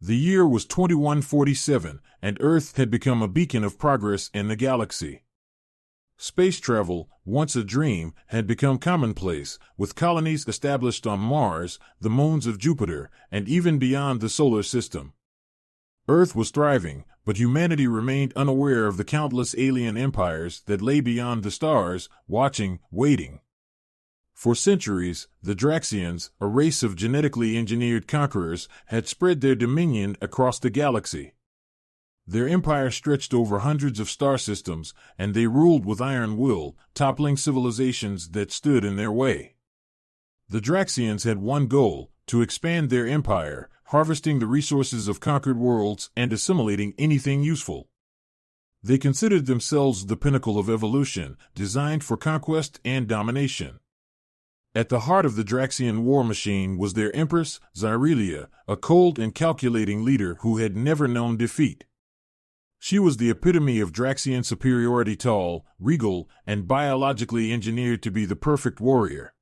The year was 2147, and Earth had become a beacon of progress in the galaxy. Space travel, once a dream, had become commonplace, with colonies established on Mars, the moons of Jupiter, and even beyond the solar system. Earth was thriving, but humanity remained unaware of the countless alien empires that lay beyond the stars, watching, waiting. For centuries, the Draxians, a race of genetically engineered conquerors, had spread their dominion across the galaxy. Their empire stretched over hundreds of star systems, and they ruled with iron will, toppling civilizations that stood in their way. The Draxians had one goal: to expand their empire, harvesting the resources of conquered worlds and assimilating anything useful. They considered themselves the pinnacle of evolution, designed for conquest and domination. At the heart of the Draxian war machine was their empress, Zyrelia, a cold and calculating leader who had never known defeat. She was the epitome of Draxian superiority, tall, regal, and biologically engineered to be the perfect warrior.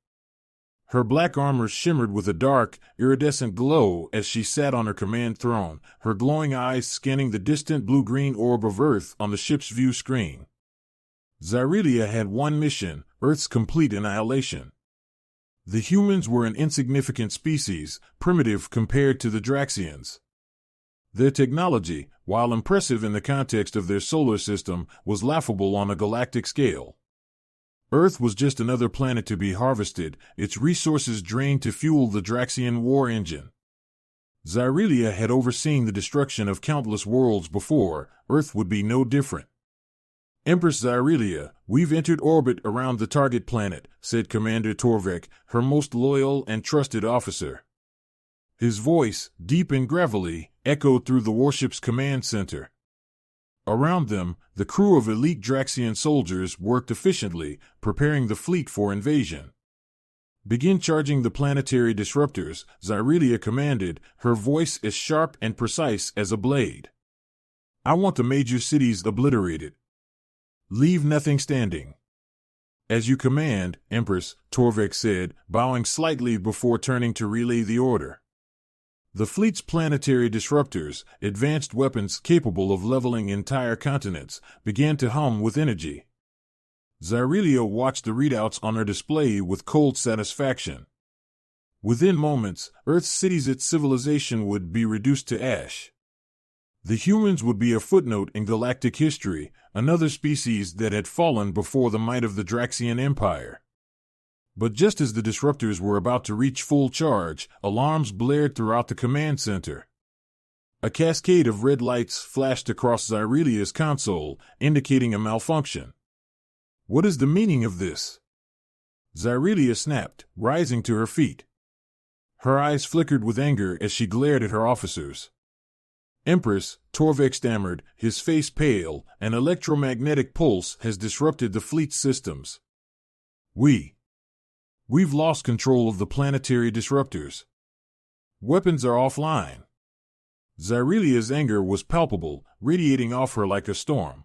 Her black armor shimmered with a dark, iridescent glow as she sat on her command throne, her glowing eyes scanning the distant blue-green orb of Earth on the ship's view screen. Zyrelia had one mission: Earth's complete annihilation. The humans were an insignificant species, primitive compared to the Draxians. Their technology, while impressive in the context of their solar system, was laughable on a galactic scale. Earth was just another planet to be harvested, its resources drained to fuel the Draxian war engine. Zyrelia had overseen the destruction of countless worlds before. Earth would be no different. "Empress Zyrelia, we've entered orbit around the target planet," said Commander Torvek, her most loyal and trusted officer. His voice, deep and gravelly, echoed through the warship's command center. Around them, the crew of elite Draxian soldiers worked efficiently, preparing the fleet for invasion. "Begin charging the planetary disruptors," Zyrelia commanded, her voice as sharp and precise as a blade. "I want the major cities obliterated. Leave nothing standing." "As you command, Empress," Torvek said, bowing slightly before turning to relay the order. The fleet's planetary disruptors, advanced weapons capable of leveling entire continents, began to hum with energy. Zyrelia watched the readouts on her display with cold satisfaction. Within moments, Earth's cities, its civilization, would be reduced to ash. The humans would be a footnote in galactic history, another species that had fallen before the might of the Draxian Empire. But just as the disruptors were about to reach full charge, alarms blared throughout the command center. A cascade of red lights flashed across Zyrelia's console, indicating a malfunction. "What is the meaning of this?" Zyrelia snapped, rising to her feet. Her eyes flickered with anger as she glared at her officers. "Empress," Torvek stammered, his face pale, "an electromagnetic pulse has disrupted the fleet's systems. We've lost control of the planetary disruptors. Weapons are offline." Zyrelia's anger was palpable, radiating off her like a storm.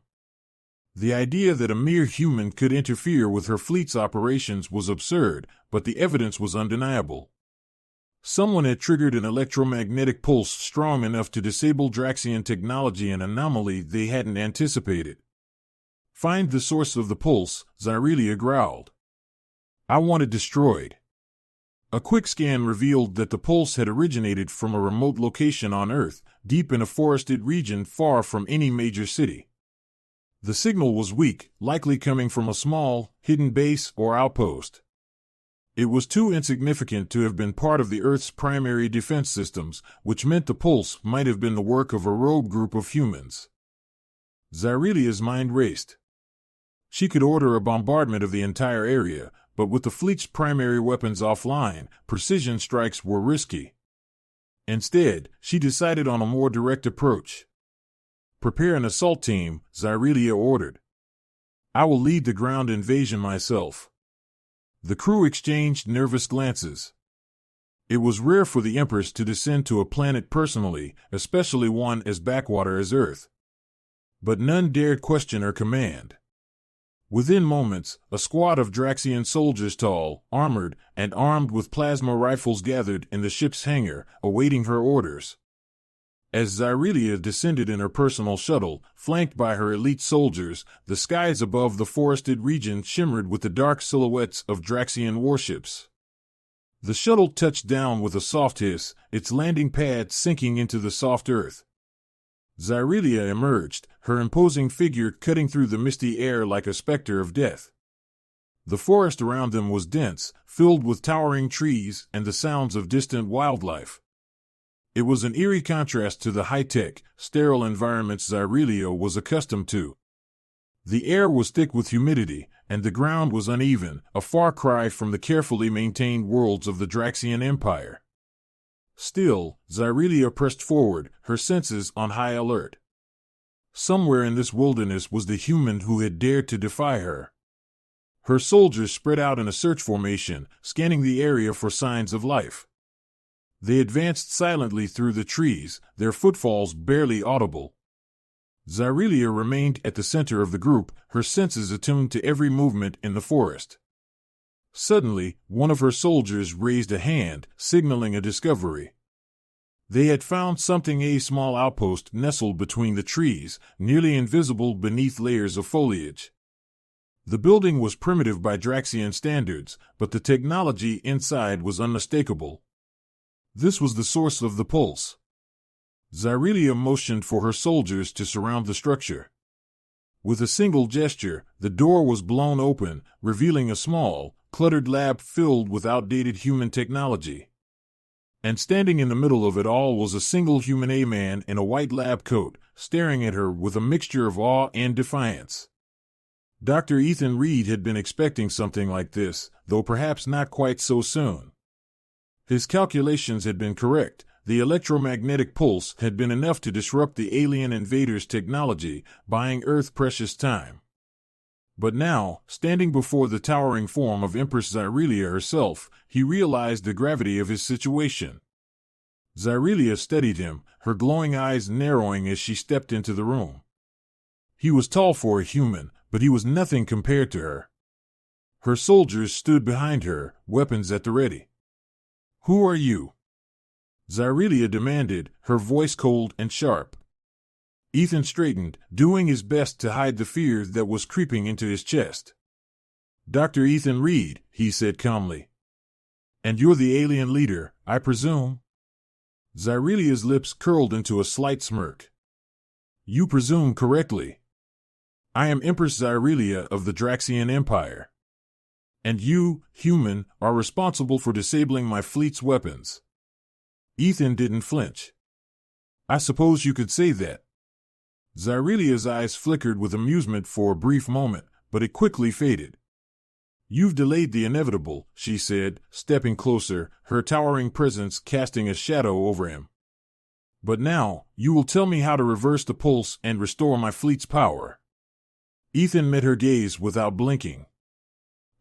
The idea that a mere human could interfere with her fleet's operations was absurd, but the evidence was undeniable. Someone had triggered an electromagnetic pulse strong enough to disable Draxian technology, an anomaly they hadn't anticipated. "Find the source of the pulse," Zyrelia growled. "I want it destroyed." A quick scan revealed that the pulse had originated from a remote location on Earth, deep in a forested region far from any major city. The signal was weak, likely coming from a small, hidden base or outpost. It was too insignificant to have been part of the Earth's primary defense systems, which meant the pulse might have been the work of a rogue group of humans. Zyrelia's mind raced. She could order a bombardment of the entire area, but with the fleet's primary weapons offline, precision strikes were risky. Instead, she decided on a more direct approach. "Prepare an assault team," Zyrelia ordered. "I will lead the ground invasion myself." The crew exchanged nervous glances. It was rare for the Empress to descend to a planet personally, especially one as backwater as Earth. But none dared question her command. Within moments, a squad of Draxian soldiers, tall, armored, and armed with plasma rifles, gathered in the ship's hangar, awaiting her orders. As Zyrelia descended in her personal shuttle, flanked by her elite soldiers, the skies above the forested region shimmered with the dark silhouettes of Draxian warships. The shuttle touched down with a soft hiss, its landing pad sinking into the soft earth. Zyrelia emerged, her imposing figure cutting through the misty air like a specter of death. The forest around them was dense, filled with towering trees and the sounds of distant wildlife. It was an eerie contrast to the high-tech, sterile environments Zyrelia was accustomed to. The air was thick with humidity, and the ground was uneven, a far cry from the carefully maintained worlds of the Draxian Empire. Still, Zyrelia pressed forward, her senses on high alert. Somewhere in this wilderness was the human who had dared to defy her. Her soldiers spread out in a search formation, scanning the area for signs of life. They advanced silently through the trees, their footfalls barely audible. Zyrelia remained at the center of the group, her senses attuned to every movement in the forest. Suddenly, one of her soldiers raised a hand, signaling a discovery. They had found something, a small outpost nestled between the trees, nearly invisible beneath layers of foliage. The building was primitive by Draxian standards, but the technology inside was unmistakable. This was the source of the pulse. Zyrelia motioned for her soldiers to surround the structure. With a single gesture, the door was blown open, revealing a small, cluttered lab filled with outdated human technology. And standing in the middle of it all was a single human, a man in a white lab coat, staring at her with a mixture of awe and defiance. Dr. Ethan Reed had been expecting something like this, though perhaps not quite so soon. His calculations had been correct. The electromagnetic pulse had been enough to disrupt the alien invaders' technology, buying Earth precious time. But now, standing before the towering form of Empress Zyrelia herself, he realized the gravity of his situation. Zyrelia studied him, her glowing eyes narrowing as she stepped into the room. He was tall for a human, but he was nothing compared to her. Her soldiers stood behind her, weapons at the ready. "Who are you?" Zyrelia demanded, her voice cold and sharp. Ethan straightened, doing his best to hide the fear that was creeping into his chest. "Dr. Ethan Reed," he said calmly. "And you're the alien leader, I presume?" Zyrelia's lips curled into a slight smirk. "You presume correctly. I am Empress Zyrelia of the Draxian Empire. And you, human, are responsible for disabling my fleet's weapons." Ethan didn't flinch. "I suppose you could say that." Zyrelia's eyes flickered with amusement for a brief moment, but it quickly faded. "You've delayed the inevitable," she said, stepping closer, her towering presence casting a shadow over him. "But now, you will tell me how to reverse the pulse and restore my fleet's power." Ethan met her gaze without blinking.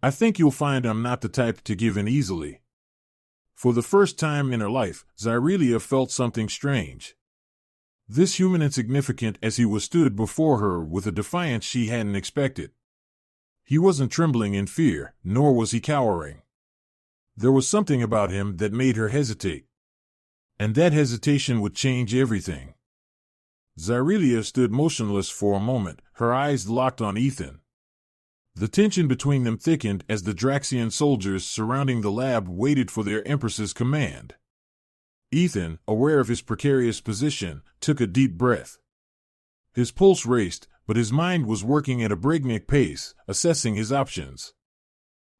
"I think you'll find I'm not the type to give in easily." For the first time in her life, Zyrelia felt something strange. This human insignificant as he was stood before her with a defiance she hadn't expected. He wasn't trembling in fear, nor was he cowering. There was something about him that made her hesitate. And that hesitation would change everything. Zyrelia stood motionless for a moment, her eyes locked on Ethan. The tension between them thickened as the Draxian soldiers surrounding the lab waited for their Empress's command. Ethan, aware of his precarious position, took a deep breath. His pulse raced, but his mind was working at a breakneck pace, assessing his options.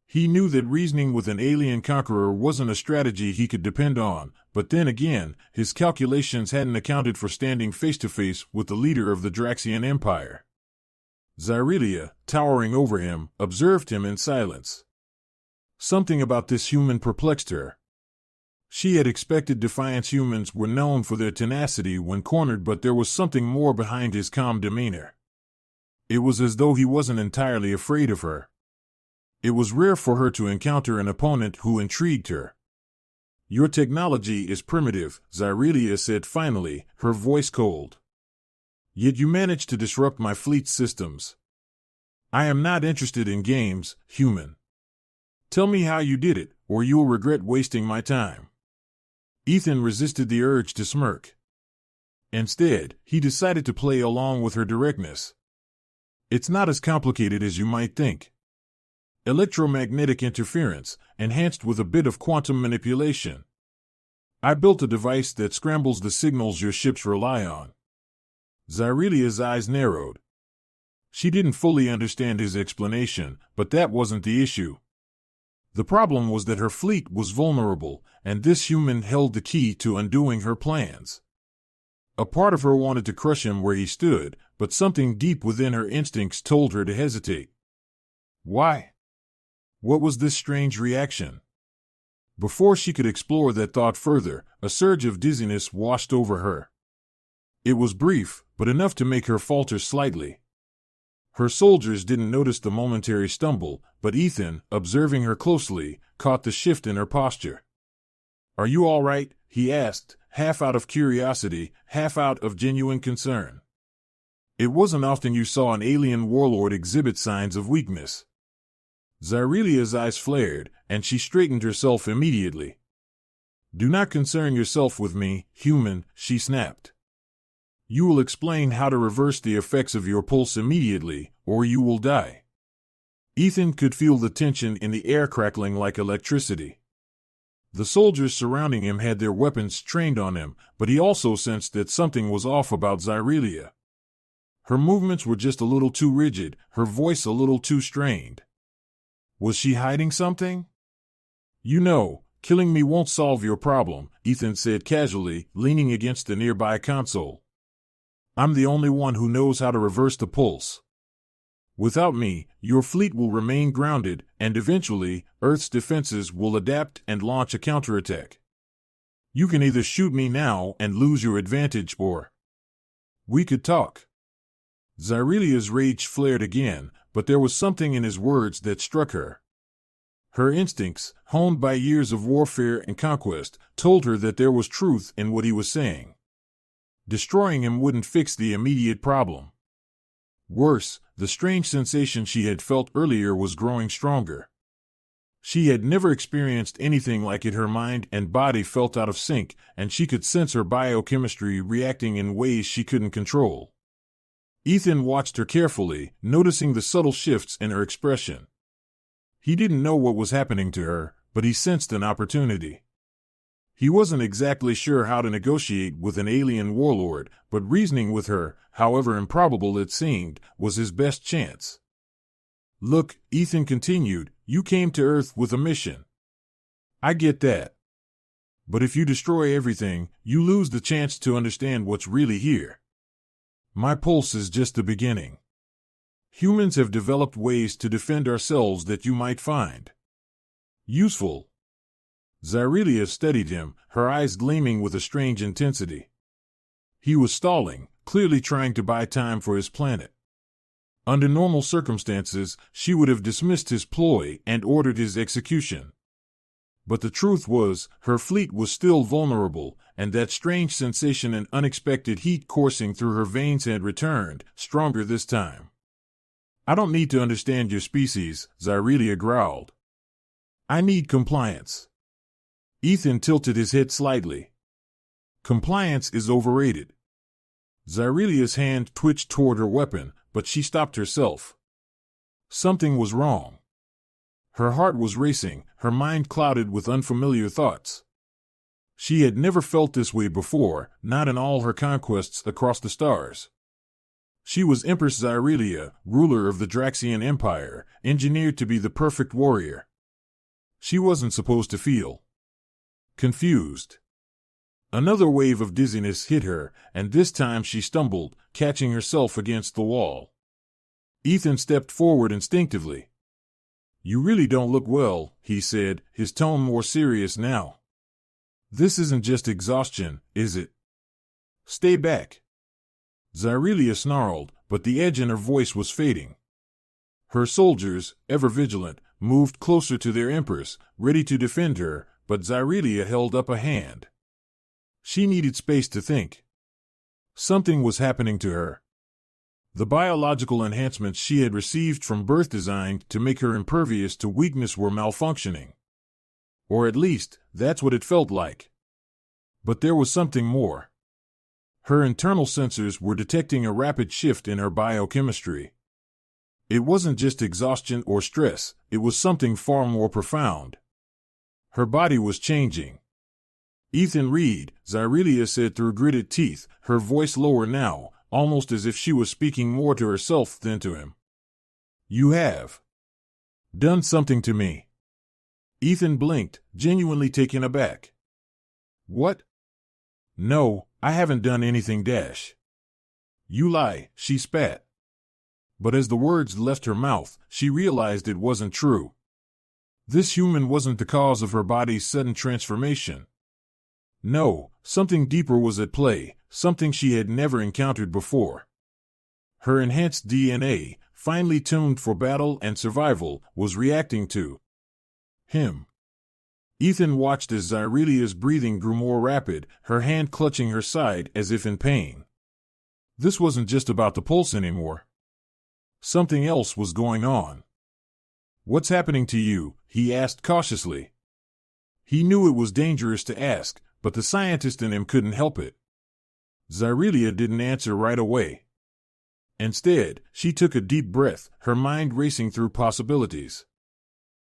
He knew that reasoning with an alien conqueror wasn't a strategy he could depend on, but then again, his calculations hadn't accounted for standing face-to-face with the leader of the Draxian Empire. Zyrelia, towering over him, observed him in silence. Something about this human perplexed her. She had expected Defiance humans were known for their tenacity when cornered, but there was something more behind his calm demeanor. It was as though he wasn't entirely afraid of her. It was rare for her to encounter an opponent who intrigued her. "Your technology is primitive," Zyrelia said finally, her voice cold. "Yet you managed to disrupt my fleet's systems. I am not interested in games, human. Tell me how you did it, or you will regret wasting my time." Ethan resisted the urge to smirk. Instead, he decided to play along with her directness. It's not as complicated as you might think. Electromagnetic interference, enhanced with a bit of quantum manipulation. I built a device that scrambles the signals your ships rely on. Xyrelia's eyes narrowed. She didn't fully understand his explanation, but that wasn't the issue. The problem was that her fleet was vulnerable, and this human held the key to undoing her plans. A part of her wanted to crush him where he stood, but something deep within her instincts told her to hesitate. Why? What was this strange reaction? Before she could explore that thought further, a surge of dizziness washed over her. It was brief, but enough to make her falter slightly. Her soldiers didn't notice the momentary stumble, but Ethan, observing her closely, caught the shift in her posture. "Are you all right?" he asked, half out of curiosity, half out of genuine concern. It wasn't often you saw an alien warlord exhibit signs of weakness. Xyrelia's eyes flared, and she straightened herself immediately. "Do not concern yourself with me, human," she snapped. "You will explain how to reverse the effects of your pulse immediately, or you will die." Ethan could feel the tension in the air crackling like electricity. The soldiers surrounding him had their weapons trained on him, but he also sensed that something was off about Xyrelia. Her movements were just a little too rigid, her voice a little too strained. Was she hiding something? "You know, killing me won't solve your problem," Ethan said casually, leaning against the nearby console. "I'm the only one who knows how to reverse the pulse. Without me, your fleet will remain grounded, and eventually, Earth's defenses will adapt and launch a counterattack. You can either shoot me now and lose your advantage, or we could talk." Xyrelia's rage flared again, but there was something in his words that struck her. Her instincts, honed by years of warfare and conquest, told her that there was truth in what he was saying. Destroying him wouldn't fix the immediate problem. Worse, the strange sensation she had felt earlier was growing stronger. She had never experienced anything like it. Her mind and body felt out of sync, and she could sense her biochemistry reacting in ways she couldn't control. Ethan watched her carefully, noticing the subtle shifts in her expression. He didn't know what was happening to her, but he sensed an opportunity. He wasn't exactly sure how to negotiate with an alien warlord, but reasoning with her, however improbable it seemed, was his best chance. "Look," Ethan continued, "you came to Earth with a mission. I get that. But if you destroy everything, you lose the chance to understand what's really here. My pulse is just the beginning. Humans have developed ways to defend ourselves that you might find useful." Xyrelia studied him, her eyes gleaming with a strange intensity. He was stalling, clearly trying to buy time for his planet. Under normal circumstances, she would have dismissed his ploy and ordered his execution. But the truth was, her fleet was still vulnerable, and that strange sensation and unexpected heat coursing through her veins had returned, stronger this time. "I don't need to understand your species," Xyrelia growled. "I need compliance." Ethan tilted his head slightly. "Compliance is overrated." Xyrelia's hand twitched toward her weapon, but she stopped herself. Something was wrong. Her heart was racing, her mind clouded with unfamiliar thoughts. She had never felt this way before, not in all her conquests across the stars. She was Empress Xyrelia, ruler of the Draxian Empire, engineered to be the perfect warrior. She wasn't supposed to feel confused. Another wave of dizziness hit her, and this time she stumbled, catching herself against the wall. Ethan stepped forward instinctively. "You really don't look well," he said, his tone more serious now. "This isn't just exhaustion, is it?" "Stay back." Xyrelia snarled, but the edge in her voice was fading. Her soldiers, ever vigilant, moved closer to their empress, ready to defend her, but Xyrelia held up a hand. She needed space to think. Something was happening to her. The biological enhancements she had received from birth designed to make her impervious to weakness were malfunctioning. Or at least, that's what it felt like. But there was something more. Her internal sensors were detecting a rapid shift in her biochemistry. It wasn't just exhaustion or stress, it was something far more profound. Her body was changing. "Ethan Reed," Zyrelia said through gritted teeth, her voice lower now, almost as if she was speaking more to herself than to him. "You have done something to me." Ethan blinked, genuinely taken aback. "What?" "No, I haven't done anything, Dash." "You lie," she spat. But as the words left her mouth, she realized it wasn't true. This human wasn't the cause of her body's sudden transformation. No, something deeper was at play, something she had never encountered before. Her enhanced DNA, finely tuned for battle and survival, was reacting to him. Ethan watched as Zyrelia's breathing grew more rapid, her hand clutching her side as if in pain. This wasn't just about the pulse anymore. Something else was going on. "What's happening to you?" he asked cautiously. He knew it was dangerous to ask, but the scientist in him couldn't help it. Zyrelia didn't answer right away. Instead, she took a deep breath, her mind racing through possibilities.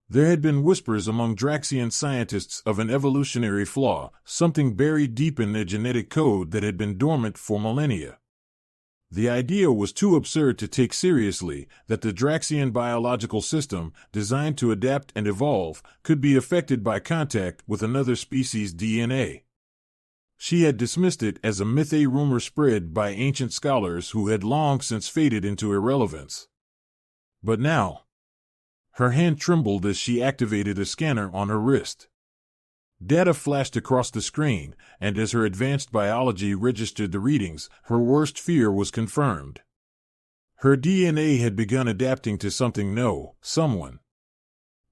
There had been whispers among Draxian scientists of an evolutionary flaw, something buried deep in their genetic code that had been dormant for millennia. The idea was too absurd to take seriously, that the Draxian biological system, designed to adapt and evolve, could be affected by contact with another species' DNA. She had dismissed it as a myth, a rumor spread by ancient scholars who had long since faded into irrelevance. But now, her hand trembled as she activated a scanner on her wrist. Data flashed across the screen, and as her advanced biology registered the readings, her worst fear was confirmed. Her DNA had begun adapting to someone.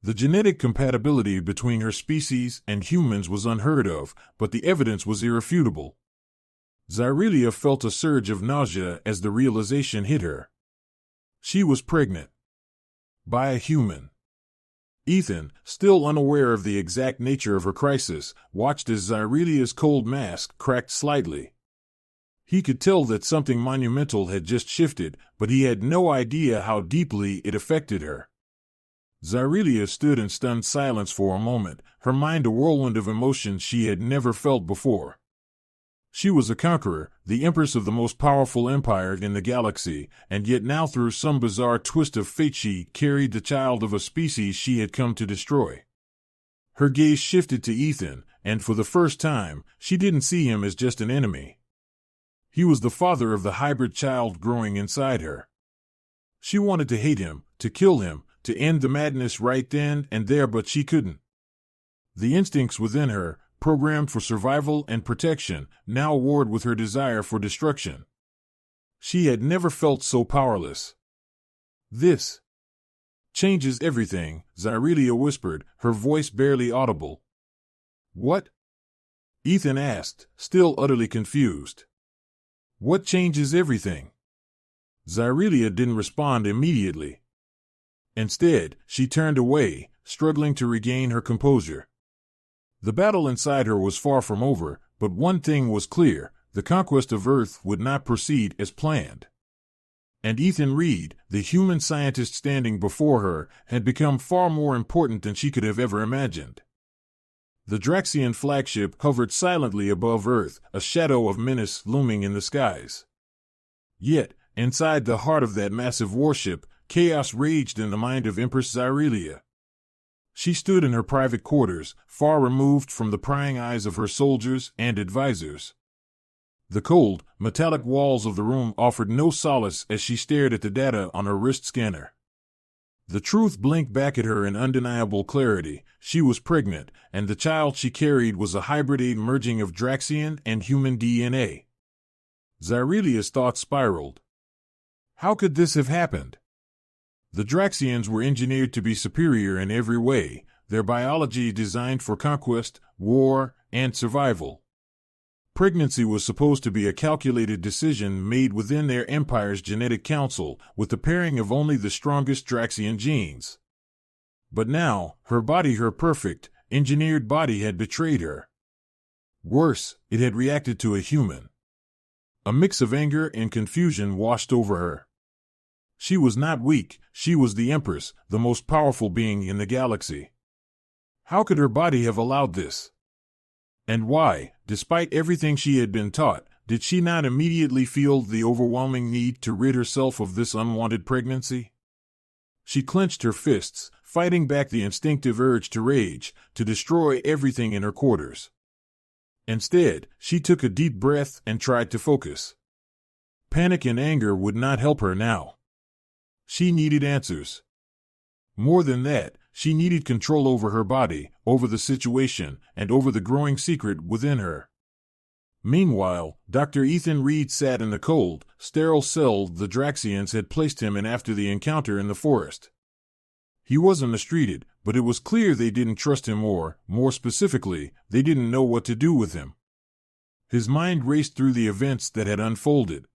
The genetic compatibility between her species and humans was unheard of, but the evidence was irrefutable. Zyrelia felt a surge of nausea as the realization hit her. She was pregnant. By a human. Ethan, still unaware of the exact nature of her crisis, watched as Zyrelia's cold mask cracked slightly. He could tell that something monumental had just shifted, but he had no idea how deeply it affected her. Zyrelia stood in stunned silence for a moment, her mind a whirlwind of emotions she had never felt before. She was a conqueror, the empress of the most powerful empire in the galaxy, and yet now through some bizarre twist of fate she carried the child of a species she had come to destroy. Her gaze shifted to Ethan, and for the first time, she didn't see him as just an enemy. He was the father of the hybrid child growing inside her. She wanted to hate him, to kill him, to end the madness right then and there, but she couldn't. The instincts within her, programmed for survival and protection, now warred with her desire for destruction. She had never felt so powerless. "This changes everything," Zyrelia whispered, her voice barely audible. "What?" Ethan asked, still utterly confused. "What changes everything?" Zyrelia didn't respond immediately. Instead, she turned away, struggling to regain her composure. The battle inside her was far from over, but one thing was clear: the conquest of Earth would not proceed as planned. And Ethan Reed, the human scientist standing before her, had become far more important than she could have ever imagined. The Draxian flagship hovered silently above Earth, a shadow of menace looming in the skies. Yet, inside the heart of that massive warship, chaos raged in the mind of Empress Zyrelia. She stood in her private quarters, far removed from the prying eyes of her soldiers and advisors. The cold, metallic walls of the room offered no solace as she stared at the data on her wrist scanner. The truth blinked back at her in undeniable clarity: she was pregnant, and the child she carried was a hybrid merging of Draxian and human DNA. Zyrelia's thoughts spiraled. How could this have happened? The Draxians were engineered to be superior in every way, their biology designed for conquest, war, and survival. Pregnancy was supposed to be a calculated decision made within their empire's genetic council, with the pairing of only the strongest Draxian genes. But now, her body, her perfect, engineered body, had betrayed her. Worse, it had reacted to a human. A mix of anger and confusion washed over her. She was not weak, she was the Empress, the most powerful being in the galaxy. How could her body have allowed this? And why, despite everything she had been taught, did she not immediately feel the overwhelming need to rid herself of this unwanted pregnancy? She clenched her fists, fighting back the instinctive urge to rage, to destroy everything in her quarters. Instead, she took a deep breath and tried to focus. Panic and anger would not help her now. She needed answers. More than that, she needed control over her body, over the situation, and over the growing secret within her. Meanwhile, Dr. Ethan Reed sat in the cold, sterile cell the Draxians had placed him in after the encounter in the forest. He wasn't mistreated, but it was clear they didn't trust him or, more specifically, they didn't know what to do with him. His mind raced through the events that had unfolded.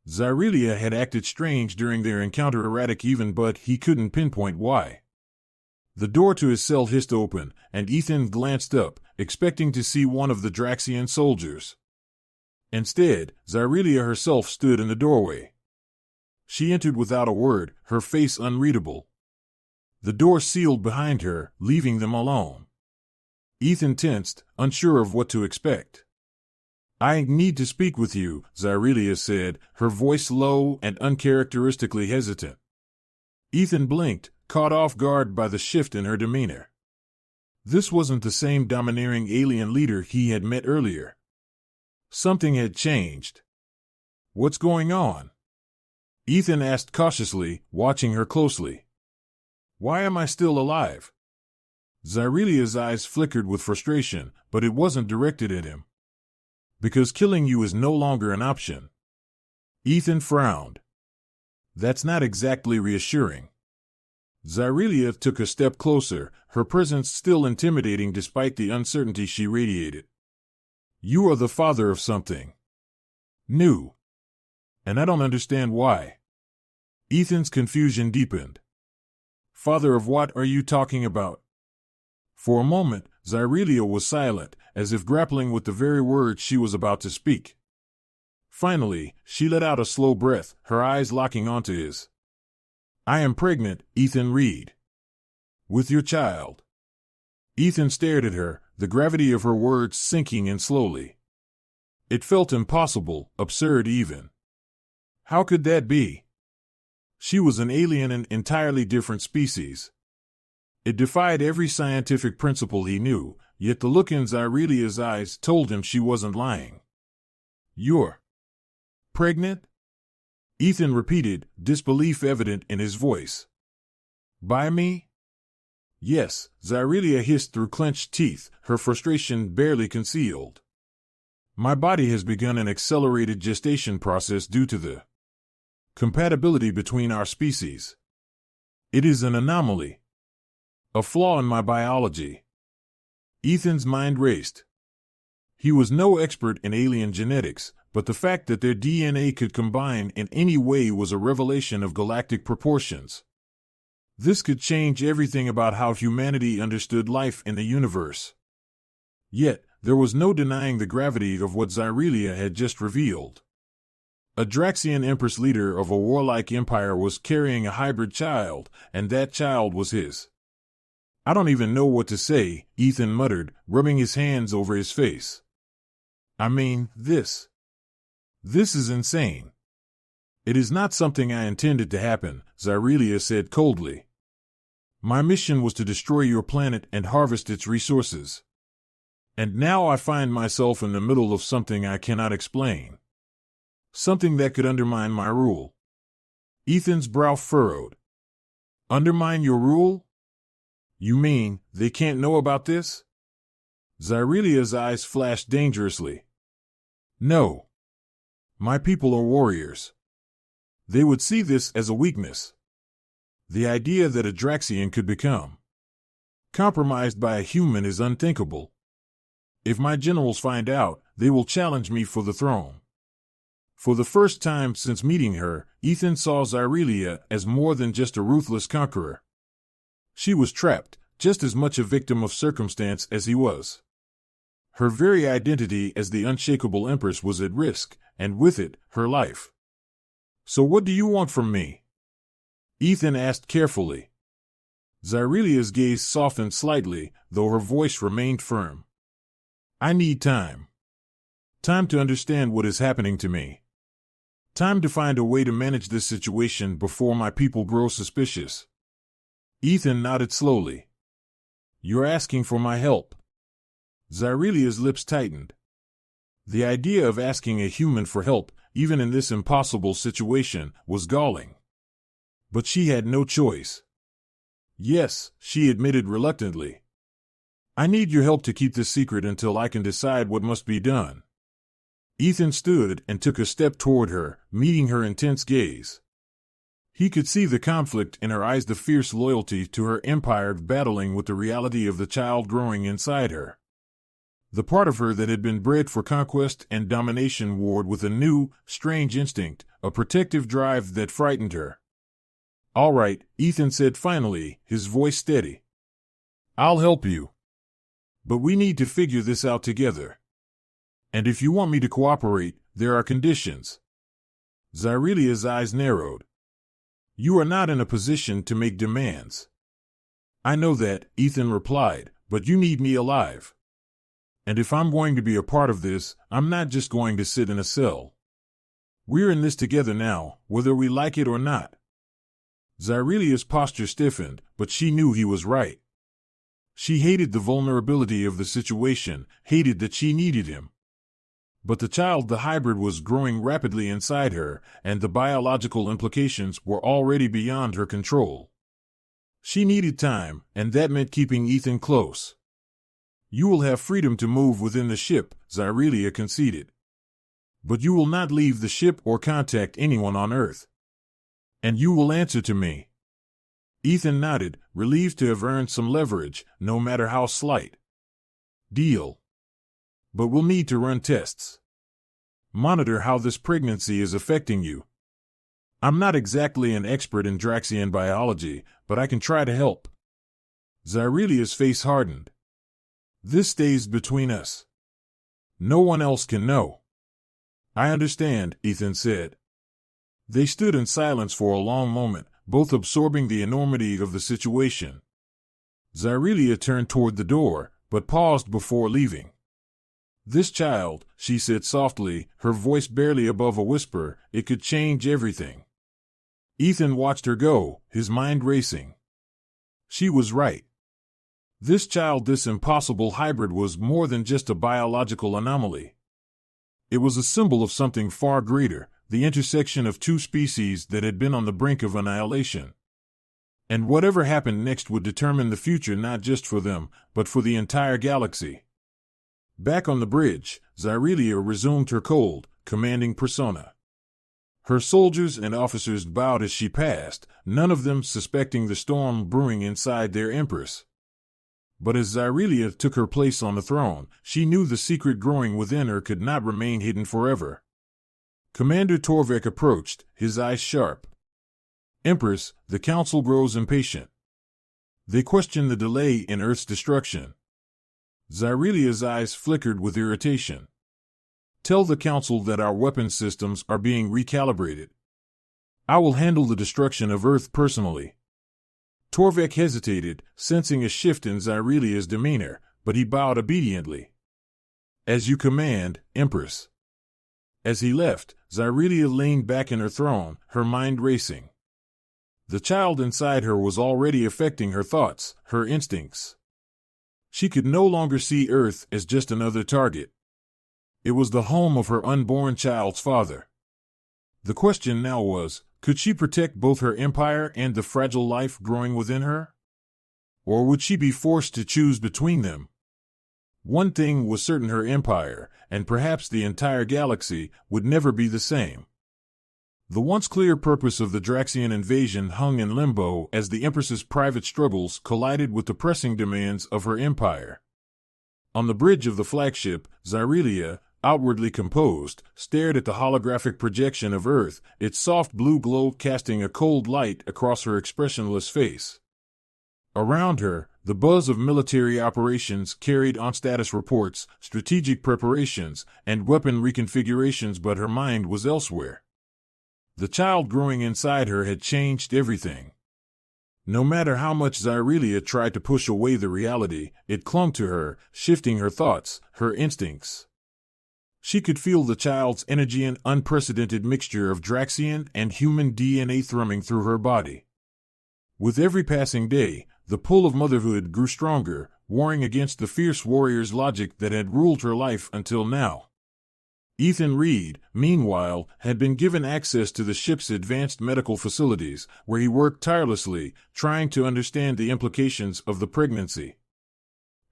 Xyrelia had acted strange during their encounter, erratic even, but he couldn't pinpoint why. The door to his cell hissed open, and Ethan glanced up, expecting to see one of the Draxian soldiers. Instead, Xyrelia herself stood in the doorway. She entered without a word, her face unreadable. The door sealed behind her, leaving them alone. Ethan tensed, unsure of what to expect. "I need to speak with you," Xyrelia said, her voice low and uncharacteristically hesitant. Ethan blinked, caught off guard by the shift in her demeanor. This wasn't the same domineering alien leader he had met earlier. Something had changed. "What's going on?" Ethan asked cautiously, watching her closely. "Why am I still alive?" Xyrelia's eyes flickered with frustration, but it wasn't directed at him. "Because killing you is no longer an option." Ethan frowned. "That's not exactly reassuring." Xyrelia took a step closer, her presence still intimidating despite the uncertainty she radiated. "You are the father of something new, and I don't understand why." Ethan's confusion deepened. "Father of what are you talking about?" For a moment, Xyrelia was silent, as if grappling with the very words she was about to speak. Finally, she let out a slow breath, her eyes locking onto his. "I am pregnant, Ethan Reed. With your child." Ethan stared at her, the gravity of her words sinking in slowly. It felt impossible, absurd even. How could that be? She was an alien, an entirely different species. It defied every scientific principle he knew, yet the look in Xyrelia's eyes told him she wasn't lying. "You're pregnant?" Ethan repeated, disbelief evident in his voice. "By me?" "Yes," Xyrelia hissed through clenched teeth, her frustration barely concealed. "My body has begun an accelerated gestation process due to the compatibility between our species. It is an anomaly. A flaw in my biology." Ethan's mind raced. He was no expert in alien genetics, but the fact that their DNA could combine in any way was a revelation of galactic proportions. This could change everything about how humanity understood life in the universe. Yet, there was no denying the gravity of what Xyrelia had just revealed. A Draxian Empress leader of a warlike empire was carrying a hybrid child, and that child was his. "I don't even know what to say," Ethan muttered, rubbing his hands over his face. "I mean, this is insane." "It is not something I intended to happen," Xyrelia said coldly. "My mission was to destroy your planet and harvest its resources. And now I find myself in the middle of something I cannot explain. Something that could undermine my rule." Ethan's brow furrowed. "Undermine your rule? You mean, they can't know about this?" Xyrelia's eyes flashed dangerously. "No. My people are warriors. They would see this as a weakness. The idea that a Draxian could become compromised by a human is unthinkable. If my generals find out, they will challenge me for the throne." For the first time since meeting her, Ethan saw Xyrelia as more than just a ruthless conqueror. She was trapped, just as much a victim of circumstance as he was. Her very identity as the unshakable Empress was at risk, and with it, her life. "So what do you want from me?" Ethan asked carefully. Xyrelia's gaze softened slightly, though her voice remained firm. "I need time. Time to understand what is happening to me. Time to find a way to manage this situation before my people grow suspicious." Ethan nodded slowly. "You're asking for my help." Xyrelia's lips tightened. The idea of asking a human for help, even in this impossible situation, was galling. But she had no choice. "Yes," she admitted reluctantly. "I need your help to keep this secret until I can decide what must be done." Ethan stood and took a step toward her, meeting her intense gaze. He could see the conflict in her eyes, the fierce loyalty to her empire battling with the reality of the child growing inside her. The part of her that had been bred for conquest and domination warred with a new, strange instinct, a protective drive that frightened her. "All right," Ethan said finally, his voice steady. "I'll help you. But we need to figure this out together. And if you want me to cooperate, there are conditions." Xyrelia's eyes narrowed. "You are not in a position to make demands." "I know that," Ethan replied, "but you need me alive. And if I'm going to be a part of this, I'm not just going to sit in a cell. We're in this together now, whether we like it or not." Xyrelia's posture stiffened, but she knew he was right. She hated the vulnerability of the situation, hated that she needed him. But the child, the hybrid, was growing rapidly inside her, and the biological implications were already beyond her control. She needed time, and that meant keeping Ethan close. "You will have freedom to move within the ship," Xyrelia conceded. "But you will not leave the ship or contact anyone on Earth. And you will answer to me." Ethan nodded, relieved to have earned some leverage, no matter how slight. "Deal. But we'll need to run tests. Monitor how this pregnancy is affecting you. I'm not exactly an expert in Draxian biology, but I can try to help." Xyrelia's face hardened. "This stays between us. No one else can know." "I understand," Ethan said. They stood in silence for a long moment, both absorbing the enormity of the situation. Xyrelia turned toward the door, but paused before leaving. "This child," she said softly, her voice barely above a whisper, "it could change everything." Ethan watched her go, his mind racing. She was right. This child, this impossible hybrid, was more than just a biological anomaly. It was a symbol of something far greater, the intersection of two species that had been on the brink of annihilation. And whatever happened next would determine the future not just for them, but for the entire galaxy. Back on the bridge, Xyrelia resumed her cold, commanding persona. Her soldiers and officers bowed as she passed, none of them suspecting the storm brewing inside their empress. But as Xyrelia took her place on the throne, she knew the secret growing within her could not remain hidden forever. Commander Torvek approached, his eyes sharp. "Empress, the council grows impatient. They question the delay in Earth's destruction." Xyrelia's eyes flickered with irritation. "Tell the council that our weapon systems are being recalibrated. I will handle the destruction of Earth personally." Torvek hesitated, sensing a shift in Xyrelia's demeanor, but he bowed obediently. "As you command, Empress." As he left, Xyrelia leaned back in her throne, her mind racing. The child inside her was already affecting her thoughts, her instincts. She could no longer see Earth as just another target. It was the home of her unborn child's father. The question now was, could she protect both her empire and the fragile life growing within her? Or would she be forced to choose between them? One thing was certain: her empire, and perhaps the entire galaxy, would never be the same. The once clear purpose of the Draxian invasion hung in limbo as the Empress's private struggles collided with the pressing demands of her empire. On the bridge of the flagship, Xyrelia, outwardly composed, stared at the holographic projection of Earth, its soft blue glow casting a cold light across her expressionless face. Around her, the buzz of military operations carried on status reports, strategic preparations, and weapon reconfigurations, but her mind was elsewhere. The child growing inside her had changed everything. No matter how much Zyrelia tried to push away the reality, it clung to her, shifting her thoughts, her instincts. She could feel the child's energy, an unprecedented mixture of Draxian and human DNA thrumming through her body. With every passing day, the pull of motherhood grew stronger, warring against the fierce warrior's logic that had ruled her life until now. Ethan Reed, meanwhile, had been given access to the ship's advanced medical facilities, where he worked tirelessly, trying to understand the implications of the pregnancy.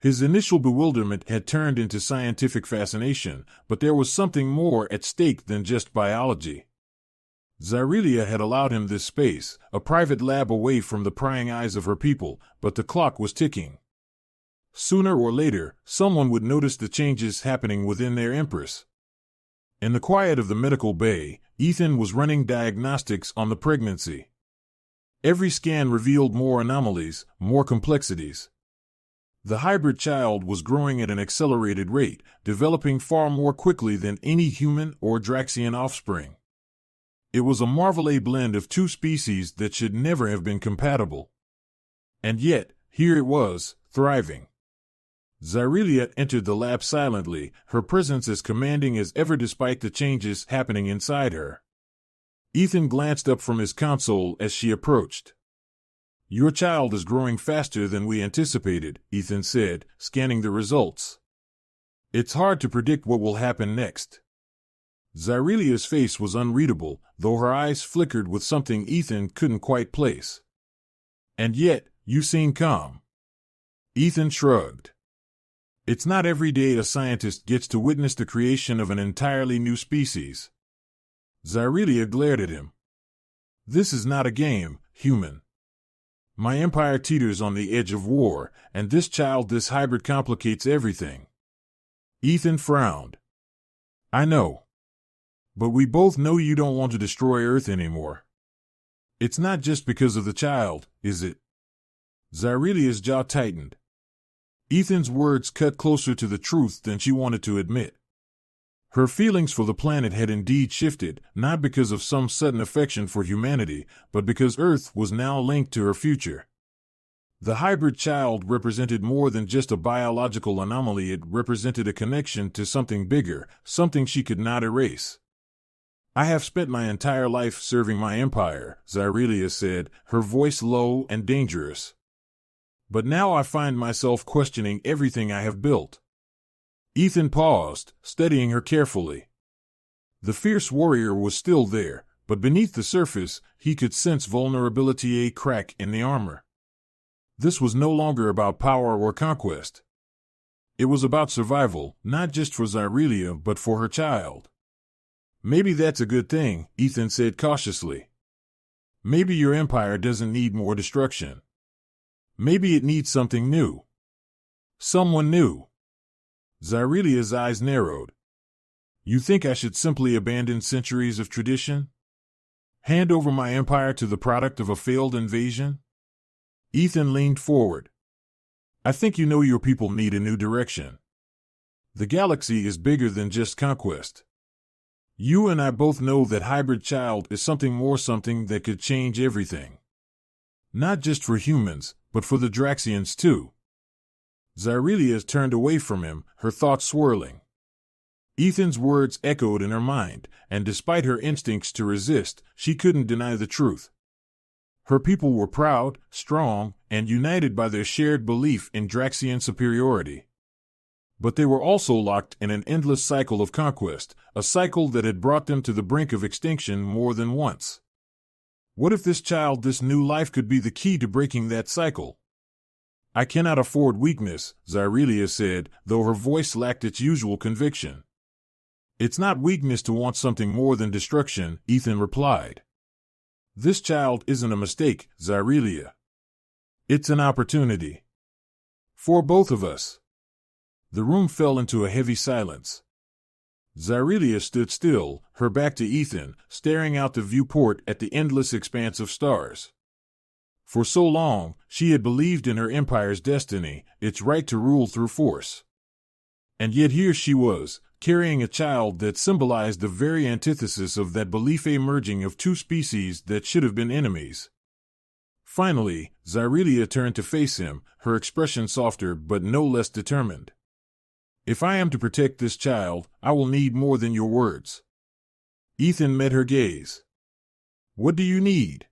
His initial bewilderment had turned into scientific fascination, but there was something more at stake than just biology. Zyrelia had allowed him this space, a private lab away from the prying eyes of her people, but the clock was ticking. Sooner or later, someone would notice the changes happening within their empress. In the quiet of the medical bay, Ethan was running diagnostics on the pregnancy. Every scan revealed more anomalies, more complexities. The hybrid child was growing at an accelerated rate, developing far more quickly than any human or Draxian offspring. It was a Marvel blend of two species that should never have been compatible. And yet, here it was, thriving. Zyrelia entered the lab silently, her presence as commanding as ever despite the changes happening inside her. Ethan glanced up from his console as she approached. "Your child is growing faster than we anticipated," Ethan said, scanning the results. "It's hard to predict what will happen next." Zyrelia's face was unreadable, though her eyes flickered with something Ethan couldn't quite place. "And yet, you seem calm." Ethan shrugged. "It's not every day a scientist gets to witness the creation of an entirely new species." Zyrelia glared at him. "This is not a game, human. My empire teeters on the edge of war, and this hybrid complicates everything." Ethan frowned. "I know. But we both know you don't want to destroy Earth anymore. It's not just because of the child, is it?" Zyrelia's jaw tightened. Ethan's words cut closer to the truth than she wanted to admit. Her feelings for the planet had indeed shifted, not because of some sudden affection for humanity, but because Earth was now linked to her future. The hybrid child represented more than just a biological anomaly. It represented a connection to something bigger, something she could not erase. "I have spent my entire life serving my empire," Zyrelia said, her voice low and dangerous. "But now I find myself questioning everything I have built." Ethan paused, studying her carefully. The fierce warrior was still there, but beneath the surface, he could sense vulnerability, a crack in the armor. This was no longer about power or conquest. It was about survival, not just for Zyrelia but for her child. "Maybe that's a good thing," Ethan said cautiously. "Maybe your empire doesn't need more destruction. Maybe it needs something new. Someone new." Zyrelia's eyes narrowed. "You think I should simply abandon centuries of tradition? Hand over my empire to the product of a failed invasion?" Ethan leaned forward. "I think you know your people need a new direction. The galaxy is bigger than just conquest. You and I both know that hybrid child is something more, something that could change everything. Not just for humans, but for the Draxians too." Zyrelia turned away from him, her thoughts swirling. Ethan's words echoed in her mind, and despite her instincts to resist, she couldn't deny the truth. Her people were proud, strong, and united by their shared belief in Draxian superiority. But they were also locked in an endless cycle of conquest, a cycle that had brought them to the brink of extinction more than once. What if this new life could be the key to breaking that cycle? "I cannot afford weakness," Zyrelia said, though her voice lacked its usual conviction. "It's not weakness to want something more than destruction," Ethan replied. "This child isn't a mistake, Zyrelia. It's an opportunity. For both of us." The room fell into a heavy silence. Zyrelia stood still, her back to Ethan, staring out the viewport at the endless expanse of stars. For so long, she had believed in her empire's destiny, its right to rule through force. And yet here she was, carrying a child that symbolized the very antithesis of that belief, a merging of two species that should have been enemies. Finally, Zyrelia turned to face him, her expression softer but no less determined. If I am to protect this child, I will need more than your words. Ethan met her gaze. What do you need?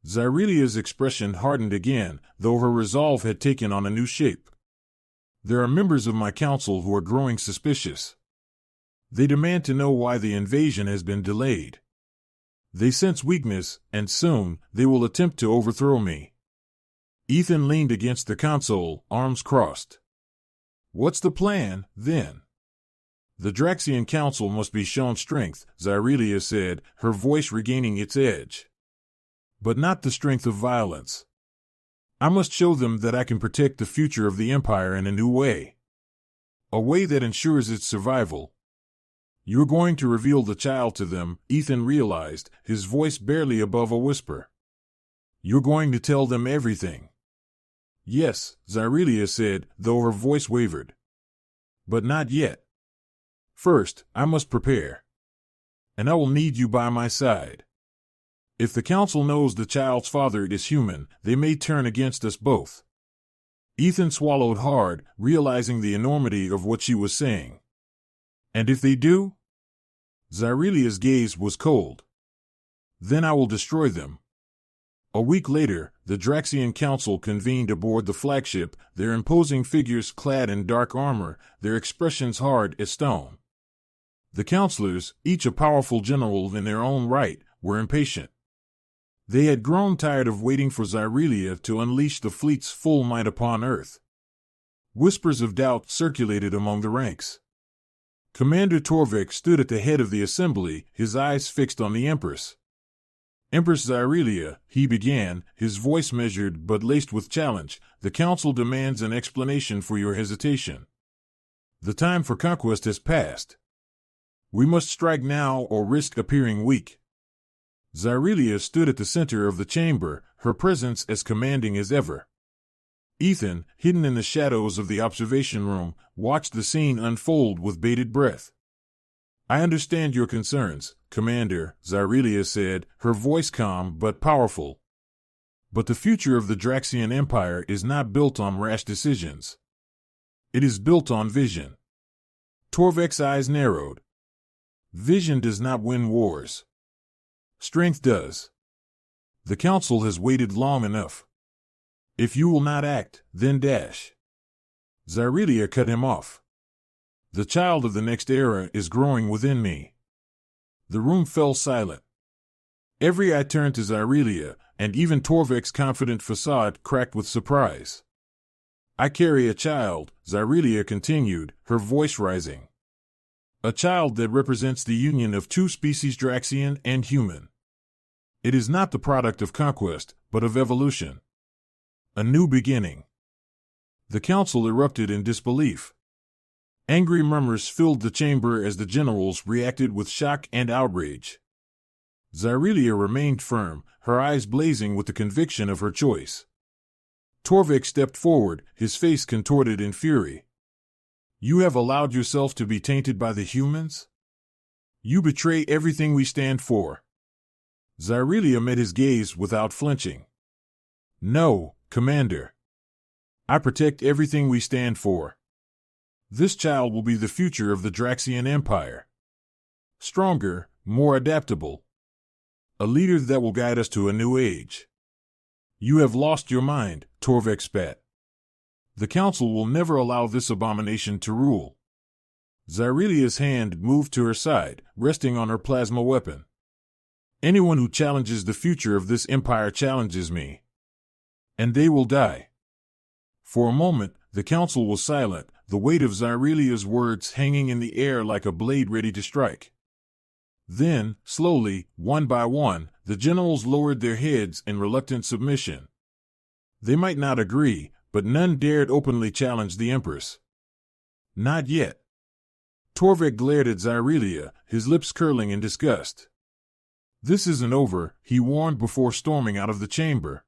Zyrelia's expression hardened again, though her resolve had taken on a new shape. There are members of my council who are growing suspicious. They demand to know why the invasion has been delayed. They sense weakness, and soon they will attempt to overthrow me. Ethan leaned against the console, arms crossed. What's the plan, then? The Draxian Council must be shown strength, Zyrelia said, her voice regaining its edge. But not the strength of violence. I must show them that I can protect the future of the Empire in a new way. A way that ensures its survival. You're going to reveal the child to them, Ethan realized, his voice barely above a whisper. You're going to tell them everything. Yes, Zyrelia said, though her voice wavered. But not yet. First, I must prepare. And I will need you by my side. If the council knows the child's father is human, they may turn against us both. Ethan swallowed hard, realizing the enormity of what she was saying. And if they do? Zyrelia's gaze was cold. Then I will destroy them. A week later, the Draxian Council convened aboard the flagship, their imposing figures clad in dark armor, their expressions hard as stone. The councilors, each a powerful general in their own right, were impatient. They had grown tired of waiting for Zyrelia to unleash the fleet's full might upon Earth. Whispers of doubt circulated among the ranks. Commander Torvik stood at the head of the assembly, his eyes fixed on the Empress. Empress Zyrelia, he began, his voice measured but laced with challenge, the Council demands an explanation for your hesitation. The time for conquest has passed. We must strike now or risk appearing weak. Zyrelia stood at the center of the chamber, her presence as commanding as ever. Ethan, hidden in the shadows of the observation room, watched the scene unfold with bated breath. I understand your concerns, Commander, Zyrelia said, her voice calm but powerful. But the future of the Draxian Empire is not built on rash decisions. It is built on vision. Torvik's eyes narrowed. Vision does not win wars. Strength does. The council has waited long enough. If you will not act, then dash. Zyrelia cut him off. The child of the next era is growing within me. The room fell silent. Every eye turned to Zyrelia, and even Torvik's confident facade cracked with surprise. I carry a child, Zyrelia continued, her voice rising. A child that represents the union of two species, Draxian and human. It is not the product of conquest, but of evolution. A new beginning. The council erupted in disbelief. Angry murmurs filled the chamber as the generals reacted with shock and outrage. Zyrelia remained firm, her eyes blazing with the conviction of her choice. Torvik stepped forward, his face contorted in fury. You have allowed yourself to be tainted by the humans? You betray everything we stand for. Zyrelia met his gaze without flinching. No, Commander. I protect everything we stand for. This child will be the future of the Draxian Empire. Stronger, more adaptable. A leader that will guide us to a new age. You have lost your mind, Torvik spat. The council will never allow this abomination to rule. Zyrelia's hand moved to her side, resting on her plasma weapon. Anyone who challenges the future of this empire challenges me. And they will die. For a moment, the council was silent, the weight of Zyrelia's words hanging in the air like a blade ready to strike. Then, slowly, one by one, the generals lowered their heads in reluctant submission. They might not agree, but none dared openly challenge the Empress. Not yet. Torvik glared at Zyrelia, his lips curling in disgust. This isn't over, he warned before storming out of the chamber.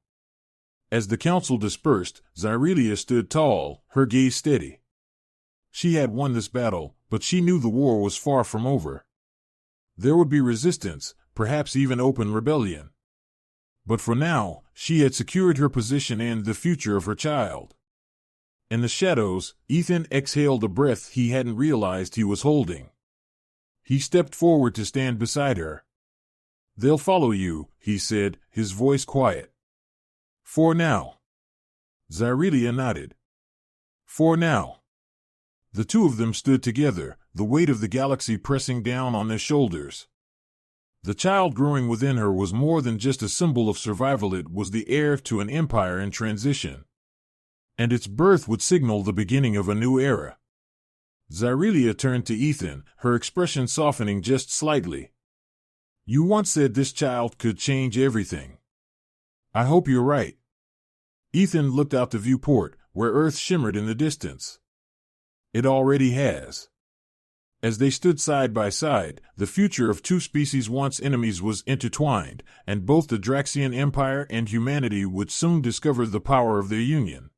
As the council dispersed, Zyrelia stood tall, her gaze steady. She had won this battle, but she knew the war was far from over. There would be resistance, perhaps even open rebellion. But for now, she had secured her position and the future of her child. In the shadows, Ethan exhaled a breath he hadn't realized he was holding. He stepped forward to stand beside her. "They'll follow you," he said, his voice quiet. "For now." Zyrelia nodded. "For now." The two of them stood together, the weight of the galaxy pressing down on their shoulders. The child growing within her was more than just a symbol of survival, it was the heir to an empire in transition. And its birth would signal the beginning of a new era. Zyrelia turned to Ethan, her expression softening just slightly. "You once said this child could change everything. I hope you're right." Ethan looked out the viewport, where Earth shimmered in the distance. "It already has." As they stood side by side, the future of two species once enemies was intertwined, and both the Draxian Empire and humanity would soon discover the power of their union.